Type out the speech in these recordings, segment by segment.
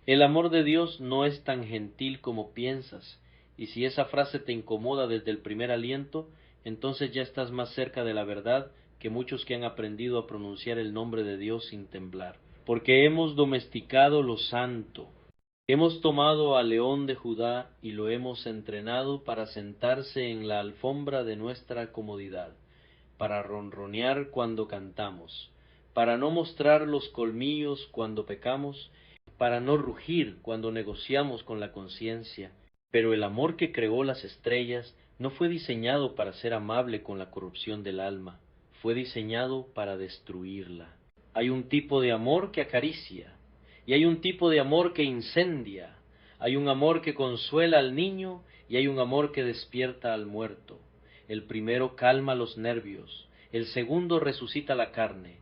El amor de Dios no es tan gentil como piensas, y si esa frase te incomoda desde el primer aliento, entonces ya estás más cerca de la verdad que muchos que han aprendido a pronunciar el nombre de Dios sin temblar. Porque hemos domesticado lo santo, hemos tomado al león de Judá y lo hemos entrenado para sentarse en la alfombra de nuestra comodidad, para ronronear cuando cantamos, para no mostrar los colmillos cuando pecamos, para no rugir cuando negociamos con la conciencia. Pero el amor que creó las estrellas no fue diseñado para ser amable con la corrupción del alma, fue diseñado para destruirla. Hay un tipo de amor que acaricia, y hay un tipo de amor que incendia, hay un amor que consuela al niño, y hay un amor que despierta al muerto. El primero calma los nervios, el segundo resucita la carne.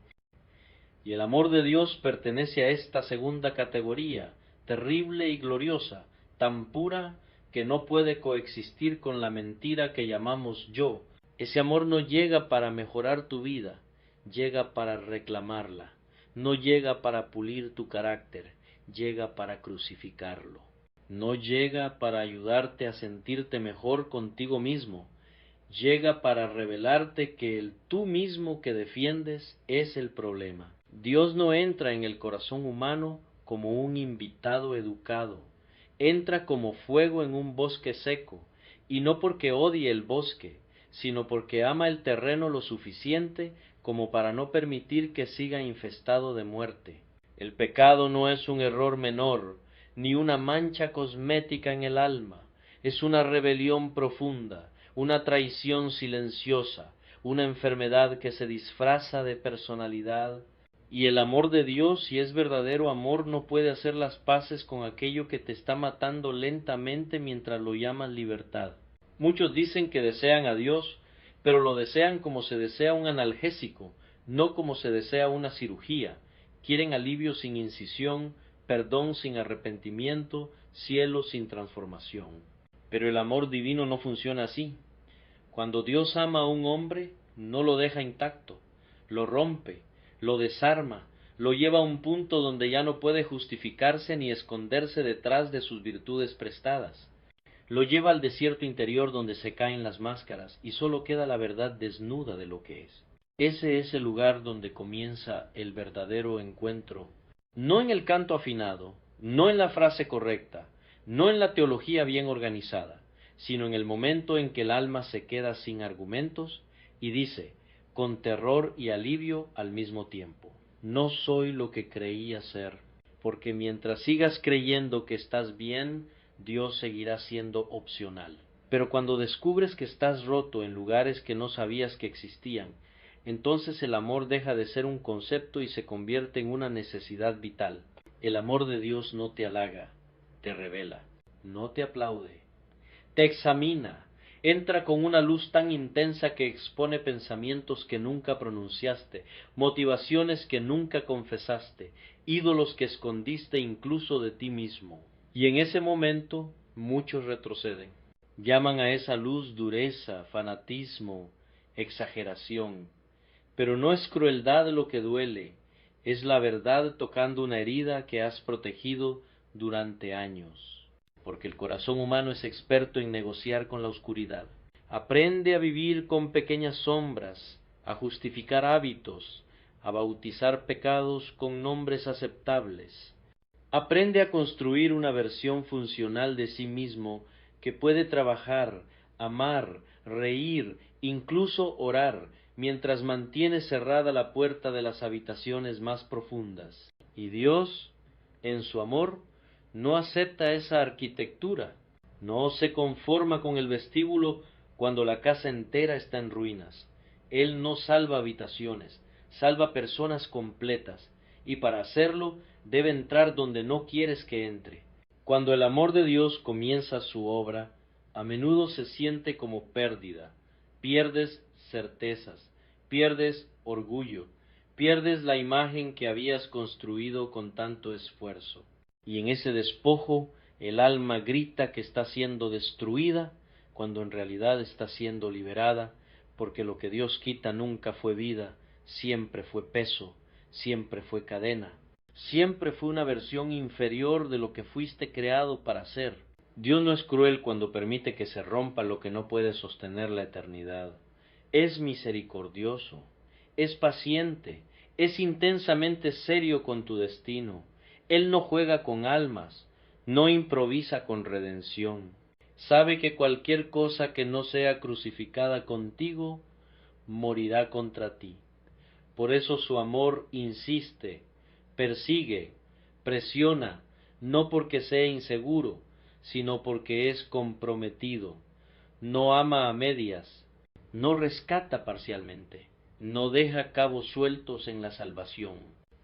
Y el amor de Dios pertenece a esta segunda categoría, terrible y gloriosa, tan pura que no puede coexistir con la mentira que llamamos yo. Ese amor no llega para mejorar tu vida, llega para reclamarla. No llega para pulir tu carácter, llega para crucificarlo. No llega para ayudarte a sentirte mejor contigo mismo, llega para revelarte que el tú mismo que defiendes es el problema. Dios no entra en el corazón humano como un invitado educado, entra como fuego en un bosque seco, y no porque odie el bosque, sino porque ama el terreno lo suficiente como para no permitir que siga infestado de muerte. El pecado no es un error menor, ni una mancha cosmética en el alma, es una rebelión profunda, una traición silenciosa, una enfermedad que se disfraza de personalidad. Y el amor de Dios, si es verdadero amor, no puede hacer las paces con aquello que te está matando lentamente mientras lo llamas libertad. Muchos dicen que desean a Dios, pero lo desean como se desea un analgésico, no como se desea una cirugía. Quieren alivio sin incisión, perdón sin arrepentimiento, cielo sin transformación. Pero el amor divino no funciona así. Cuando Dios ama a un hombre, no lo deja intacto, lo rompe, lo desarma, lo lleva a un punto donde ya no puede justificarse ni esconderse detrás de sus virtudes prestadas. Lo lleva al desierto interior donde se caen las máscaras y solo queda la verdad desnuda de lo que es. Ese es el lugar donde comienza el verdadero encuentro, no en el canto afinado, no en la frase correcta, no en la teología bien organizada, sino en el momento en que el alma se queda sin argumentos y dice, con terror y alivio al mismo tiempo, no soy lo que creía ser, porque mientras sigas creyendo que estás bien, Dios seguirá siendo opcional. Pero cuando descubres que estás roto en lugares que no sabías que existían, entonces el amor deja de ser un concepto y se convierte en una necesidad vital. El amor de Dios no te halaga, te revela, no te aplaude, te examina, entra con una luz tan intensa que expone pensamientos que nunca pronunciaste, motivaciones que nunca confesaste, ídolos que escondiste incluso de ti mismo. Y en ese momento muchos retroceden. Llaman a esa luz dureza, fanatismo, exageración. Pero no es crueldad lo que duele, es la verdad tocando una herida que has protegido durante años. Porque el corazón humano es experto en negociar con la oscuridad. Aprende a vivir con pequeñas sombras, a justificar hábitos, a bautizar pecados con nombres aceptables. Aprende a construir una versión funcional de sí mismo que puede trabajar, amar, reír, incluso orar, mientras mantiene cerrada la puerta de las habitaciones más profundas. Y Dios, en su amor, no acepta esa arquitectura, no se conforma con el vestíbulo cuando la casa entera está en ruinas. Él no salva habitaciones, salva personas completas, y para hacerlo debe entrar donde no quieres que entre. Cuando el amor de Dios comienza su obra, a menudo se siente como pérdida. Pierdes certezas, pierdes orgullo, pierdes la imagen que habías construido con tanto esfuerzo. Y en ese despojo el alma grita que está siendo destruida, cuando en realidad está siendo liberada, porque lo que Dios quita nunca fue vida, siempre fue peso, siempre fue cadena. Siempre fue una versión inferior de lo que fuiste creado para ser. Dios no es cruel cuando permite que se rompa lo que no puede sostener la eternidad. Es misericordioso, es paciente, es intensamente serio con tu destino. Él no juega con almas, no improvisa con redención. Sabe que cualquier cosa que no sea crucificada contigo, morirá contra ti. Por eso su amor insiste, persigue, presiona, no porque sea inseguro, sino porque es comprometido. No ama a medias, no rescata parcialmente, no deja cabos sueltos en la salvación.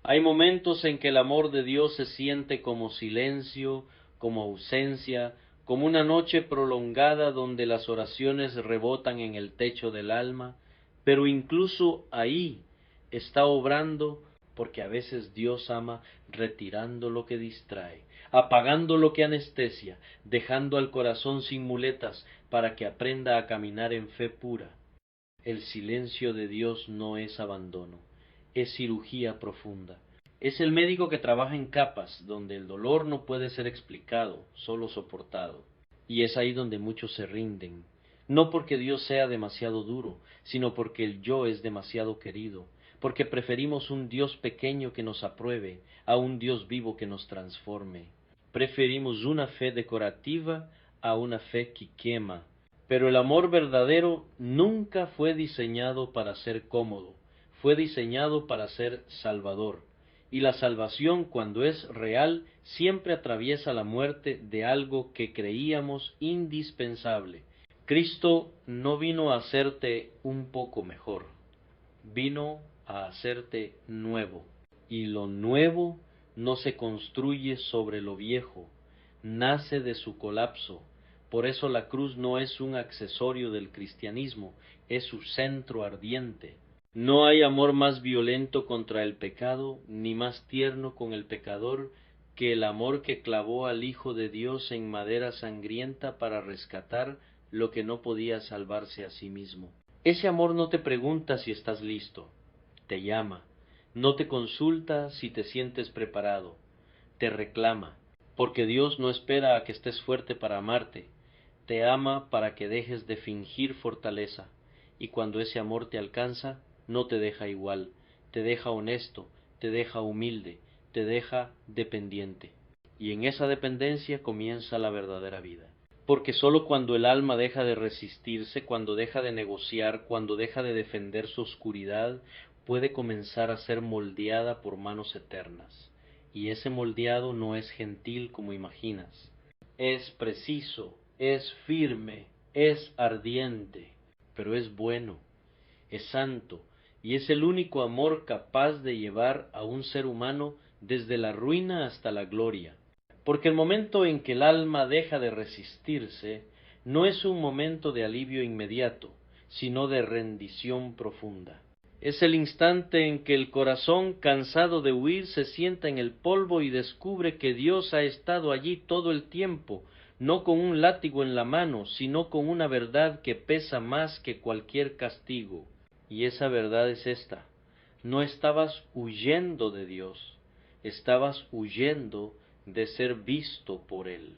Hay momentos en que el amor de Dios se siente como silencio, como ausencia, como una noche prolongada donde las oraciones rebotan en el techo del alma, pero incluso ahí está obrando, porque a veces Dios ama retirando lo que distrae, apagando lo que anestesia, dejando al corazón sin muletas para que aprenda a caminar en fe pura. El silencio de Dios no es abandono, es cirugía profunda. Es el médico que trabaja en capas, donde el dolor no puede ser explicado, solo soportado. Y es ahí donde muchos se rinden, no porque Dios sea demasiado duro, sino porque el yo es demasiado querido, porque preferimos un Dios pequeño que nos apruebe a un Dios vivo que nos transforme. Preferimos una fe decorativa a una fe que quema. Pero el amor verdadero nunca fue diseñado para ser cómodo, fue diseñado para ser salvador. Y la salvación, cuando es real, siempre atraviesa la muerte de algo que creíamos indispensable. Cristo no vino a hacerte un poco mejor, vino a hacerte nuevo. Y lo nuevo no se construye sobre lo viejo, nace de su colapso. Por eso la cruz no es un accesorio del cristianismo, es su centro ardiente. No hay amor más violento contra el pecado, ni más tierno con el pecador, que el amor que clavó al Hijo de Dios en madera sangrienta para rescatar lo que no podía salvarse a sí mismo. Ese amor no te pregunta si estás listo, te llama, no te consulta si te sientes preparado, te reclama, porque Dios no espera a que estés fuerte para amarte, te ama para que dejes de fingir fortaleza, y cuando ese amor te alcanza, no te deja igual, te deja honesto, te deja humilde, te deja dependiente. Y en esa dependencia comienza la verdadera vida. Porque sólo cuando el alma deja de resistirse, cuando deja de negociar, cuando deja de defender su oscuridad, puede comenzar a ser moldeada por manos eternas. Y ese moldeado no es gentil como imaginas. Es preciso, es firme, es ardiente, pero es bueno, es santo, y es el único amor capaz de llevar a un ser humano desde la ruina hasta la gloria. Porque el momento en que el alma deja de resistirse, no es un momento de alivio inmediato, sino de rendición profunda. Es el instante en que el corazón, cansado de huir, se sienta en el polvo y descubre que Dios ha estado allí todo el tiempo, no con un látigo en la mano, sino con una verdad que pesa más que cualquier castigo. Y esa verdad es esta: no estabas huyendo de Dios, estabas huyendo de ser visto por Él.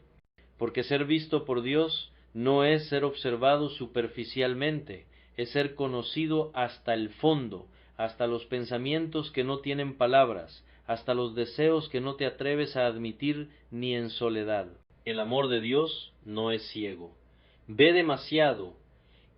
Porque ser visto por Dios no es ser observado superficialmente, es ser conocido hasta el fondo, hasta los pensamientos que no tienen palabras, hasta los deseos que no te atreves a admitir ni en soledad. El amor de Dios no es ciego, ve demasiado,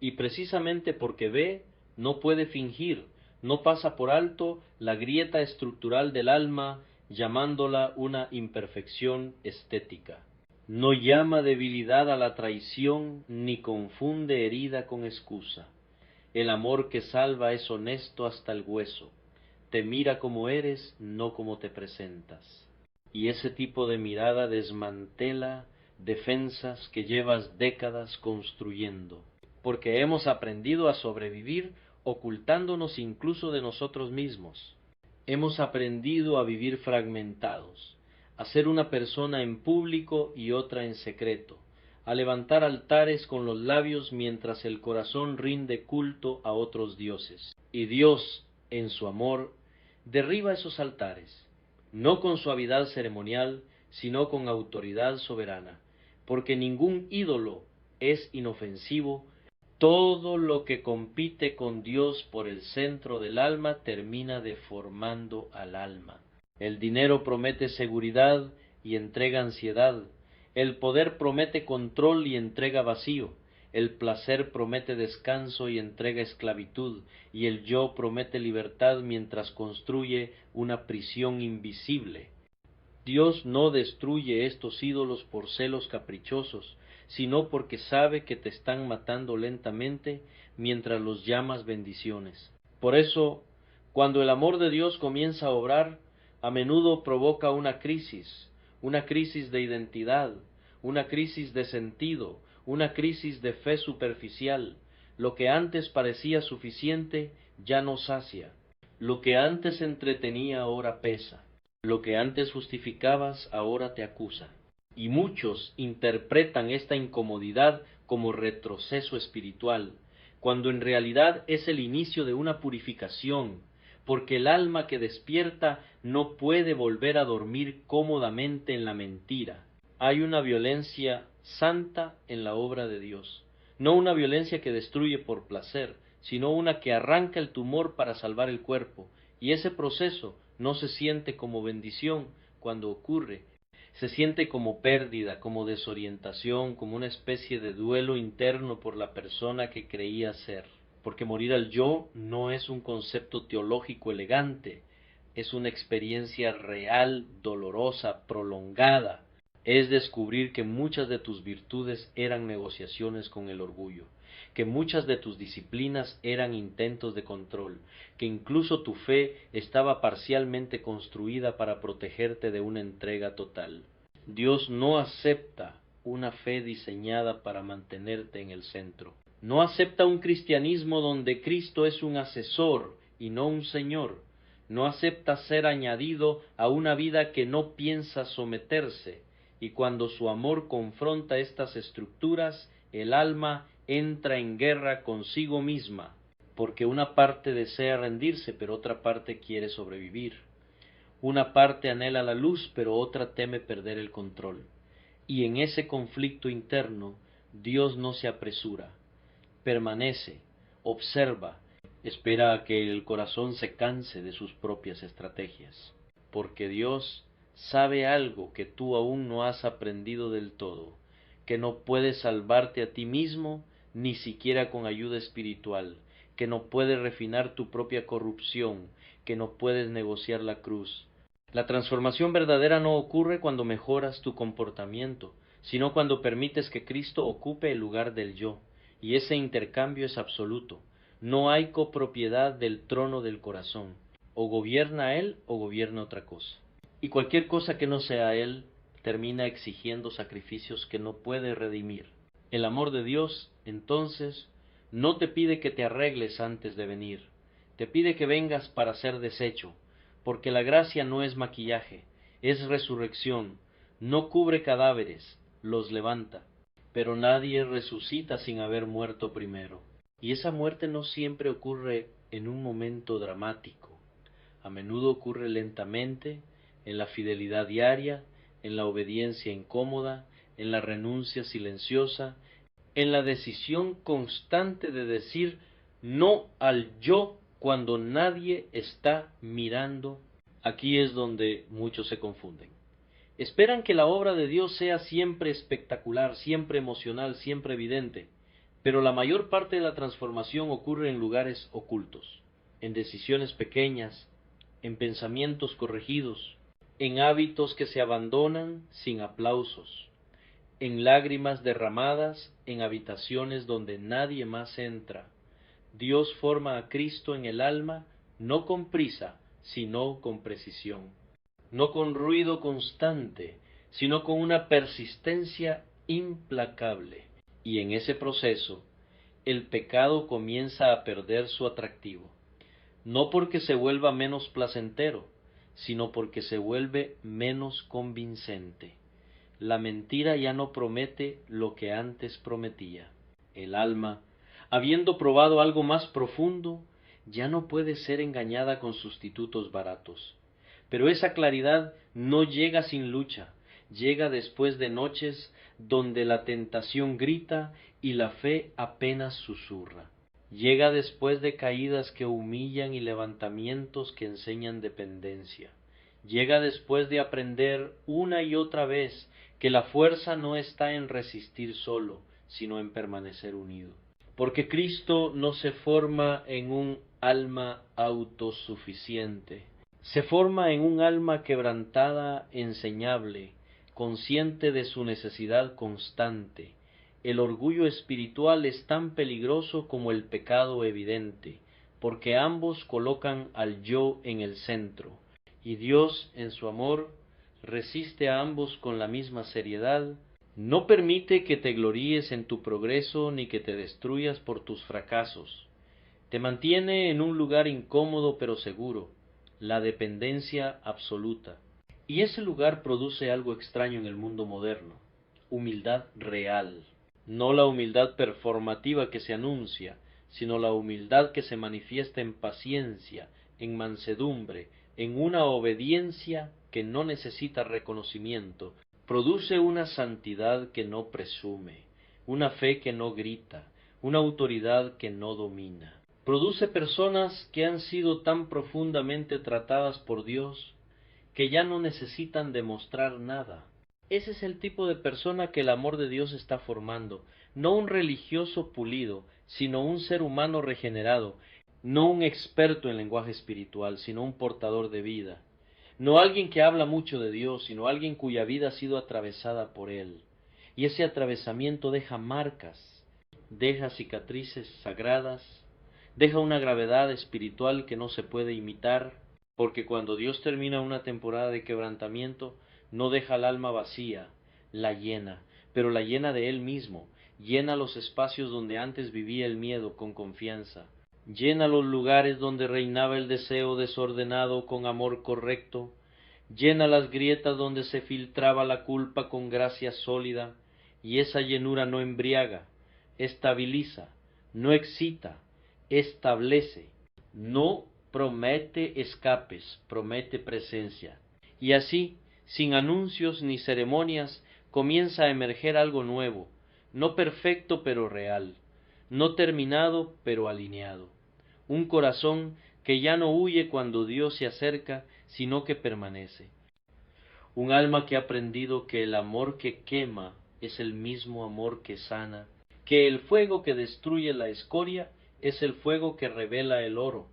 y precisamente porque ve, no puede fingir, no pasa por alto la grieta estructural del alma, llamándola una imperfección estética. No llama debilidad a la traición, ni confunde herida con excusa. El amor que salva es honesto hasta el hueso. Te mira como eres, no como te presentas. Y ese tipo de mirada desmantela defensas que llevas décadas construyendo, porque hemos aprendido a sobrevivir ocultándonos incluso de nosotros mismos. Hemos aprendido a vivir fragmentados, a ser una persona en público y otra en secreto, a levantar altares con los labios mientras el corazón rinde culto a otros dioses. Y Dios, en su amor, derriba esos altares, no con suavidad ceremonial, sino con autoridad soberana, porque ningún ídolo es inofensivo. Todo lo que compite con Dios por el centro del alma termina deformando al alma. El dinero promete seguridad y entrega ansiedad. El poder promete control y entrega vacío. El placer promete descanso y entrega esclavitud. Y el yo promete libertad mientras construye una prisión invisible. Dios no destruye estos ídolos por celos caprichosos, sino porque sabe que te están matando lentamente mientras los llamas bendiciones. Por eso, cuando el amor de Dios comienza a obrar, a menudo provoca una crisis de identidad, una crisis de sentido, una crisis de fe superficial. Lo que antes parecía suficiente ya no sacia. Lo que antes entretenía ahora pesa. Lo que antes justificabas ahora te acusa. Y muchos interpretan esta incomodidad como retroceso espiritual, cuando en realidad es el inicio de una purificación, porque el alma que despierta no puede volver a dormir cómodamente en la mentira. Hay una violencia santa en la obra de Dios, no una violencia que destruye por placer, sino una que arranca el tumor para salvar el cuerpo, y ese proceso no se siente como bendición cuando ocurre, se siente como pérdida, como desorientación, como una especie de duelo interno por la persona que creía ser. Porque morir al yo no es un concepto teológico elegante, es una experiencia real, dolorosa, prolongada. Es descubrir que muchas de tus virtudes eran negociaciones con el orgullo, que muchas de tus disciplinas eran intentos de control, que incluso tu fe estaba parcialmente construida para protegerte de una entrega total. Dios no acepta una fe diseñada para mantenerte en el centro. No acepta un cristianismo donde Cristo es un asesor y no un señor. No acepta ser añadido a una vida que no piensa someterse. Y cuando su amor confronta estas estructuras, el alma entra en guerra consigo misma, porque una parte desea rendirse, pero otra parte quiere sobrevivir. Una parte anhela la luz, pero otra teme perder el control. Y en ese conflicto interno, Dios no se apresura, permanece, observa, espera a que el corazón se canse de sus propias estrategias, porque Dios sabe algo que tú aún no has aprendido del todo, que no puedes salvarte a ti mismo, ni siquiera con ayuda espiritual, que no puedes refinar tu propia corrupción, que no puedes negociar la cruz. La transformación verdadera no ocurre cuando mejoras tu comportamiento, sino cuando permites que Cristo ocupe el lugar del yo, y ese intercambio es absoluto. No hay copropiedad del trono del corazón. O gobierna Él o gobierna otra cosa. Y cualquier cosa que no sea Él termina exigiendo sacrificios que no puede redimir. El amor de Dios, entonces, no te pide que te arregles antes de venir. Te pide que vengas para ser deshecho, porque la gracia no es maquillaje, es resurrección. No cubre cadáveres, los levanta. Pero nadie resucita sin haber muerto primero. Y esa muerte no siempre ocurre en un momento dramático. A menudo ocurre lentamente, en la fidelidad diaria, en la obediencia incómoda, en la renuncia silenciosa, en la decisión constante de decir no al yo cuando nadie está mirando. Aquí es donde muchos se confunden. Esperan que la obra de Dios sea siempre espectacular, siempre emocional, siempre evidente, pero la mayor parte de la transformación ocurre en lugares ocultos, en decisiones pequeñas, en pensamientos corregidos, en hábitos que se abandonan sin aplausos, en lágrimas derramadas en habitaciones donde nadie más entra. Dios forma a Cristo en el alma no con prisa, sino con precisión, no con ruido constante, sino con una persistencia implacable. Y en ese proceso, el pecado comienza a perder su atractivo, no porque se vuelva menos placentero, sino porque se vuelve menos convincente. La mentira ya no promete lo que antes prometía. El alma, habiendo probado algo más profundo, ya no puede ser engañada con sustitutos baratos. Pero esa claridad no llega sin lucha, llega después de noches donde la tentación grita y la fe apenas susurra. Llega después de caídas que humillan y levantamientos que enseñan dependencia. Llega después de aprender una y otra vez que la fuerza no está en resistir solo, sino en permanecer unido. Porque Cristo no se forma en un alma autosuficiente, se forma en un alma quebrantada, enseñable, consciente de su necesidad constante. El orgullo espiritual es tan peligroso como el pecado evidente, porque ambos colocan al yo en el centro, y Dios, en su amor, resiste a ambos con la misma seriedad. No permite que te gloríes en tu progreso ni que te destruyas por tus fracasos. Te mantiene en un lugar incómodo pero seguro, la dependencia absoluta. Y ese lugar produce algo extraño en el mundo moderno: humildad real. No la humildad performativa que se anuncia, sino la humildad que se manifiesta en paciencia, en mansedumbre, en una obediencia que no necesita reconocimiento. Produce una santidad que no presume, una fe que no grita, una autoridad que no domina. Produce personas que han sido tan profundamente tratadas por Dios que ya no necesitan demostrar nada. Ese es el tipo de persona que el amor de Dios está formando, no un religioso pulido, sino un ser humano regenerado, no un experto en lenguaje espiritual, sino un portador de vida, no alguien que habla mucho de Dios, sino alguien cuya vida ha sido atravesada por Él. Y ese atravesamiento deja marcas, deja cicatrices sagradas, deja una gravedad espiritual que no se puede imitar, porque cuando Dios termina una temporada de quebrantamiento, no deja al alma vacía, la llena, pero la llena de Él mismo, llena los espacios donde antes vivía el miedo con confianza, llena los lugares donde reinaba el deseo desordenado con amor correcto, llena las grietas donde se filtraba la culpa con gracia sólida, y esa llenura no embriaga, estabiliza, no excita, establece, no promete escapes, promete presencia. Y así, sin anuncios ni ceremonias, comienza a emerger algo nuevo, no perfecto pero real, no terminado pero alineado. Un corazón que ya no huye cuando Dios se acerca, sino que permanece. Un alma que ha aprendido que el amor que quema es el mismo amor que sana, que el fuego que destruye la escoria es el fuego que revela el oro,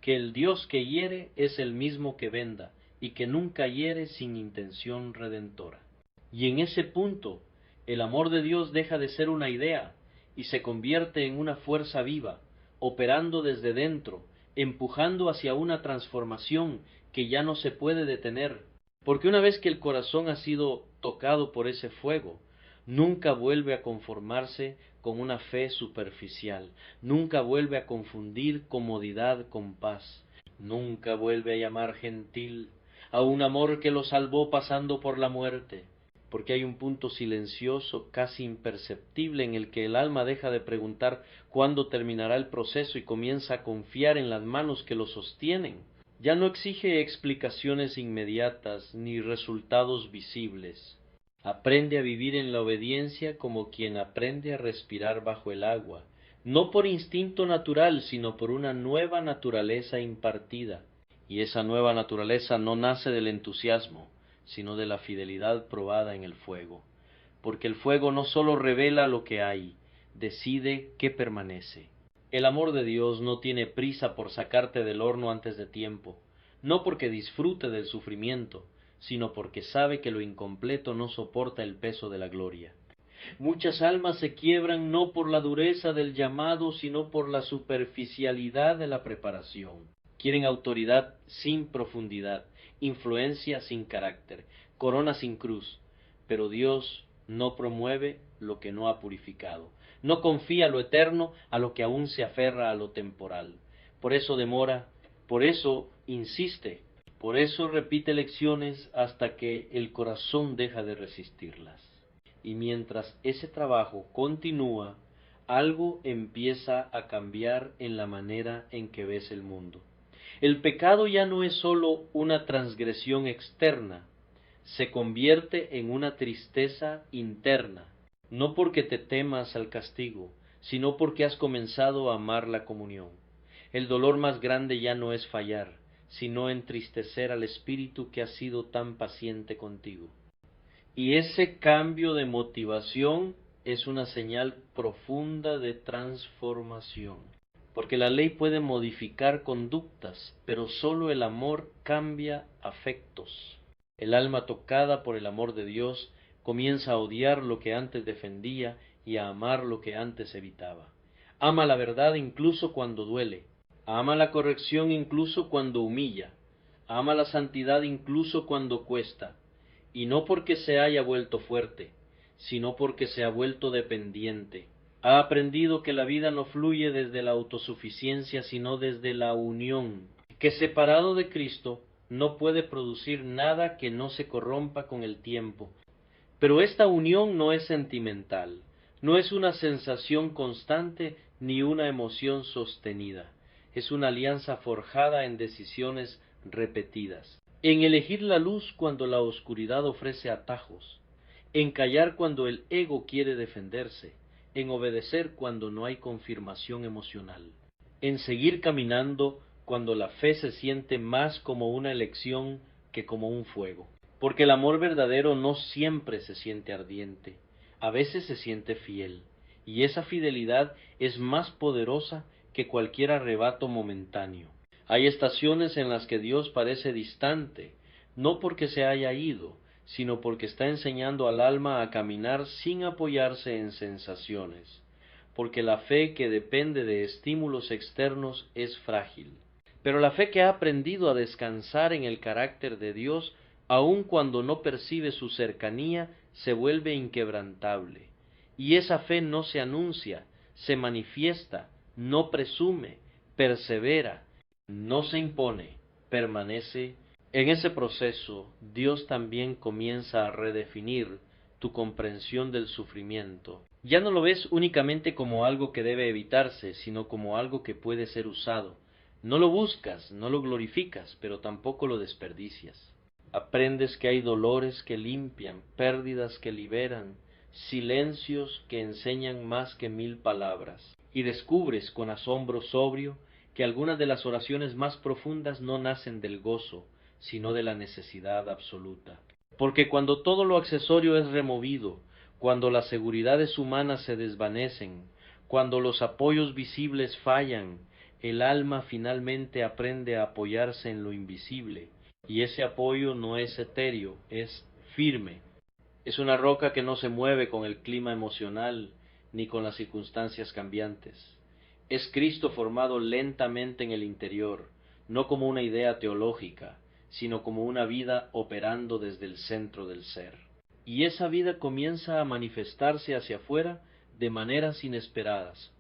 que el Dios que hiere es el mismo que venda, y que nunca hiere sin intención redentora. Y en ese punto, el amor de Dios deja de ser una idea, y se convierte en una fuerza viva, operando desde dentro, empujando hacia una transformación que ya no se puede detener, porque una vez que el corazón ha sido tocado por ese fuego, nunca vuelve a conformarse con una fe superficial, nunca vuelve a confundir comodidad con paz, nunca vuelve a llamar gentil a un amor que lo salvó pasando por la muerte, porque hay un punto silencioso, casi imperceptible, en el que el alma deja de preguntar cuándo terminará el proceso y comienza a confiar en las manos que lo sostienen. Ya no exige explicaciones inmediatas ni resultados visibles. Aprende a vivir en la obediencia como quien aprende a respirar bajo el agua, no por instinto natural, sino por una nueva naturaleza impartida. Y esa nueva naturaleza no nace del entusiasmo, sino de la fidelidad probada en el fuego. Porque el fuego no sólo revela lo que hay, decide qué permanece. El amor de Dios no tiene prisa por sacarte del horno antes de tiempo, no porque disfrute del sufrimiento, sino porque sabe que lo incompleto no soporta el peso de la gloria. Muchas almas se quiebran no por la dureza del llamado, sino por la superficialidad de la preparación. Quieren autoridad sin profundidad, influencia sin carácter, corona sin cruz, pero Dios no promueve lo que no ha purificado, no confía lo eterno a lo que aún se aferra a lo temporal. Por eso demora, por eso insiste, por eso repite lecciones hasta que el corazón deja de resistirlas. Y mientras ese trabajo continúa, algo empieza a cambiar en la manera en que ves el mundo. El pecado ya no es sólo una transgresión externa, se convierte en una tristeza interna, no porque te temas al castigo, sino porque has comenzado a amar la comunión. El dolor más grande ya no es fallar, sino entristecer al Espíritu que ha sido tan paciente contigo. Y ese cambio de motivación es una señal profunda de transformación. Porque la ley puede modificar conductas, pero sólo el amor cambia afectos. El alma tocada por el amor de Dios comienza a odiar lo que antes defendía y a amar lo que antes evitaba. Ama la verdad incluso cuando duele. Ama la corrección incluso cuando humilla. Ama la santidad incluso cuando cuesta. Y no porque se haya vuelto fuerte, sino porque se ha vuelto dependiente. Ha aprendido que la vida no fluye desde la autosuficiencia, sino desde la unión, que separado de Cristo no puede producir nada que no se corrompa con el tiempo. Pero esta unión no es sentimental, no es una sensación constante ni una emoción sostenida, es una alianza forjada en decisiones repetidas, en elegir la luz cuando la oscuridad ofrece atajos, en callar cuando el ego quiere defenderse, en obedecer cuando no hay confirmación emocional, en seguir caminando cuando la fe se siente más como una elección que como un fuego. Porque el amor verdadero no siempre se siente ardiente, a veces se siente fiel, y esa fidelidad es más poderosa que cualquier arrebato momentáneo. Hay estaciones en las que Dios parece distante, no porque se haya ido, sino porque está enseñando al alma a caminar sin apoyarse en sensaciones, porque la fe que depende de estímulos externos es frágil. Pero la fe que ha aprendido a descansar en el carácter de Dios, aun cuando no percibe su cercanía, se vuelve inquebrantable. Y esa fe no se anuncia, se manifiesta, no presume, persevera, no se impone, permanece. En ese proceso, Dios también comienza a redefinir tu comprensión del sufrimiento. Ya no lo ves únicamente como algo que debe evitarse, sino como algo que puede ser usado. No lo buscas, no lo glorificas, pero tampoco lo desperdicias. Aprendes que hay dolores que limpian, pérdidas que liberan, silencios que enseñan más que 1000 palabras. Y descubres con asombro sobrio que algunas de las oraciones más profundas no nacen del gozo, sino de la necesidad absoluta. Porque cuando todo lo accesorio es removido, cuando las seguridades humanas se desvanecen, cuando los apoyos visibles fallan, el alma finalmente aprende a apoyarse en lo invisible, y ese apoyo no es etéreo, es firme. Es una roca que no se mueve con el clima emocional ni con las circunstancias cambiantes. Es Cristo formado lentamente en el interior, no como una idea teológica, sino como una vida operando desde el centro del ser. Y esa vida comienza a manifestarse hacia afuera de maneras inesperadas,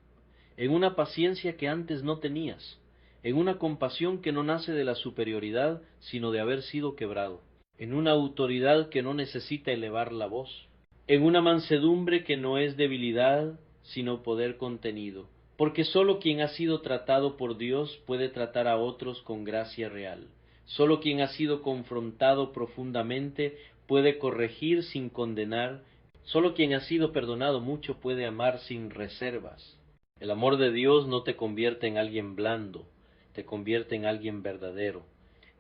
en una paciencia que antes no tenías, en una compasión que no nace de la superioridad, sino de haber sido quebrado, en una autoridad que no necesita elevar la voz, en una mansedumbre que no es debilidad, sino poder contenido, porque sólo quien ha sido tratado por Dios puede tratar a otros con gracia real. Sólo quien ha sido confrontado profundamente puede corregir sin condenar. Sólo quien ha sido perdonado mucho puede amar sin reservas. El amor de Dios no te convierte en alguien blando, te convierte en alguien verdadero.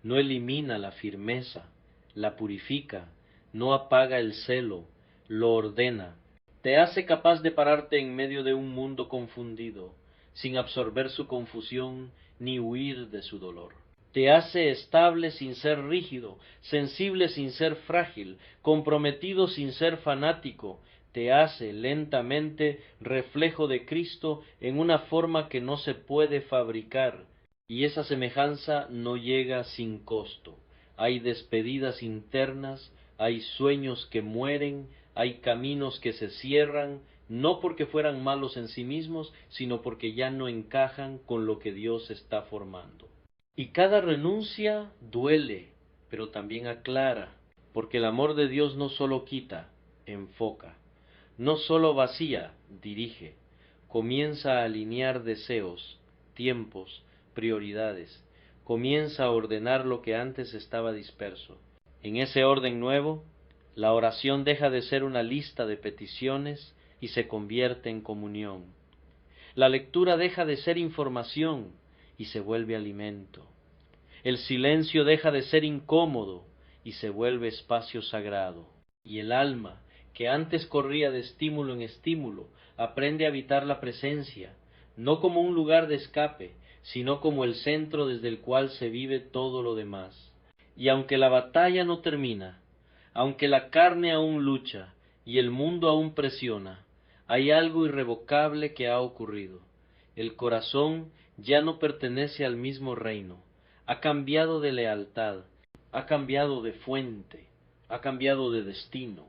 No elimina la firmeza, la purifica, no apaga el celo, lo ordena. Te hace capaz de pararte en medio de un mundo confundido, sin absorber su confusión ni huir de su dolor. Te hace estable sin ser rígido, sensible sin ser frágil, comprometido sin ser fanático. Te hace lentamente reflejo de Cristo en una forma que no se puede fabricar, y esa semejanza no llega sin costo. Hay despedidas internas, hay sueños que mueren, hay caminos que se cierran, no porque fueran malos en sí mismos, sino porque ya no encajan con lo que Dios está formando. Y cada renuncia duele, pero también aclara, porque el amor de Dios no solo quita, enfoca, no solo vacía, dirige, comienza a alinear deseos, tiempos, prioridades, comienza a ordenar lo que antes estaba disperso. En ese orden nuevo, la oración deja de ser una lista de peticiones y se convierte en comunión. La lectura deja de ser información y se vuelve alimento. El silencio deja de ser incómodo y se vuelve espacio sagrado. Y el alma, que antes corría de estímulo en estímulo, aprende a habitar la presencia, no como un lugar de escape, sino como el centro desde el cual se vive todo lo demás. Y aunque la batalla no termina, aunque la carne aún lucha y el mundo aún presiona, hay algo irrevocable que ha ocurrido. El corazón ya no pertenece al mismo reino, ha cambiado de lealtad, ha cambiado de fuente, ha cambiado de destino.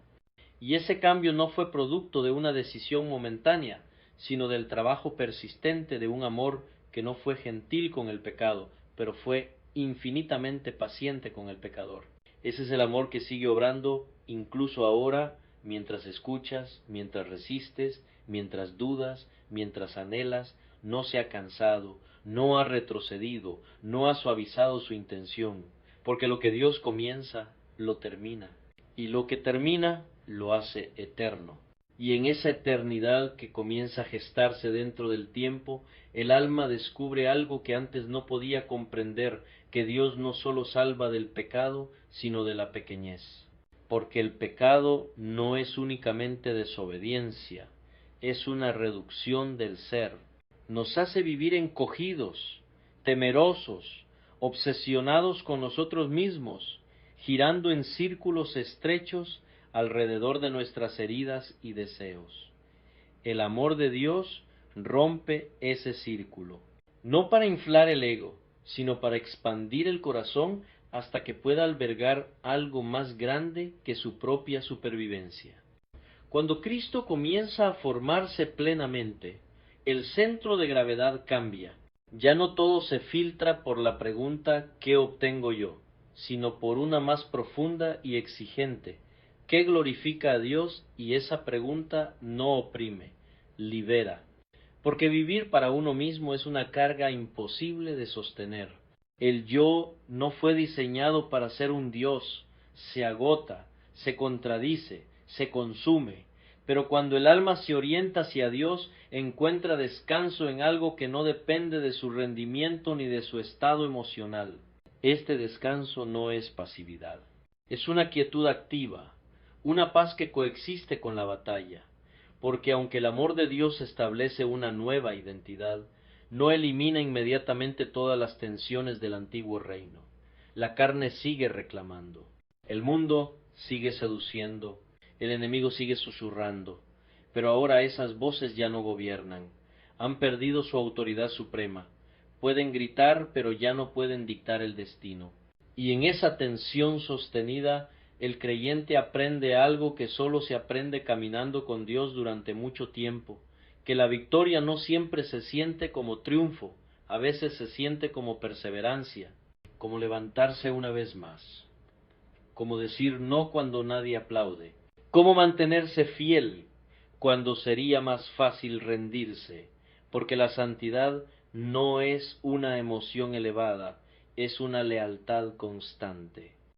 Y ese cambio no fue producto de una decisión momentánea, sino del trabajo persistente de un amor que no fue gentil con el pecado, pero fue infinitamente paciente con el pecador. Ese es el amor que sigue obrando incluso ahora, mientras escuchas, mientras resistes, mientras dudas, mientras anhelas, no se ha cansado, no ha retrocedido, no ha suavizado su intención, porque lo que Dios comienza, lo termina, y lo que termina, lo hace eterno. Y en esa eternidad que comienza a gestarse dentro del tiempo, el alma descubre algo que antes no podía comprender, que Dios no sólo salva del pecado, sino de la pequeñez. Porque el pecado no es únicamente desobediencia, es una reducción del ser. Nos hace vivir encogidos, temerosos, obsesionados con nosotros mismos, girando en círculos estrechos alrededor de nuestras heridas y deseos. El amor de Dios rompe ese círculo, no para inflar el ego, sino para expandir el corazón hasta que pueda albergar algo más grande que su propia supervivencia. Cuando Cristo comienza a formarse plenamente, el centro de gravedad cambia. Ya no todo se filtra por la pregunta ¿qué obtengo yo?, sino por una más profunda y exigente ¿qué glorifica a Dios? Y esa pregunta no oprime, libera. Porque vivir para uno mismo es una carga imposible de sostener. El yo no fue diseñado para ser un Dios, se agota, se contradice, se consume, pero cuando el alma se orienta hacia Dios, encuentra descanso en algo que no depende de su rendimiento ni de su estado emocional. Este descanso no es pasividad, es una quietud activa, una paz que coexiste con la batalla, porque aunque el amor de Dios establece una nueva identidad, no elimina inmediatamente todas las tensiones del antiguo reino. La carne sigue reclamando, el mundo sigue seduciendo, el enemigo sigue susurrando, pero ahora esas voces ya no gobiernan, han perdido su autoridad suprema, pueden gritar pero ya no pueden dictar el destino. Y en esa tensión sostenida, el creyente aprende algo que sólo se aprende caminando con Dios durante mucho tiempo, que la victoria no siempre se siente como triunfo, a veces se siente como perseverancia, como levantarse una vez más, como decir no cuando nadie aplaude, como mantenerse fiel cuando sería más fácil rendirse, porque la santidad no es una emoción elevada, es una lealtad constante.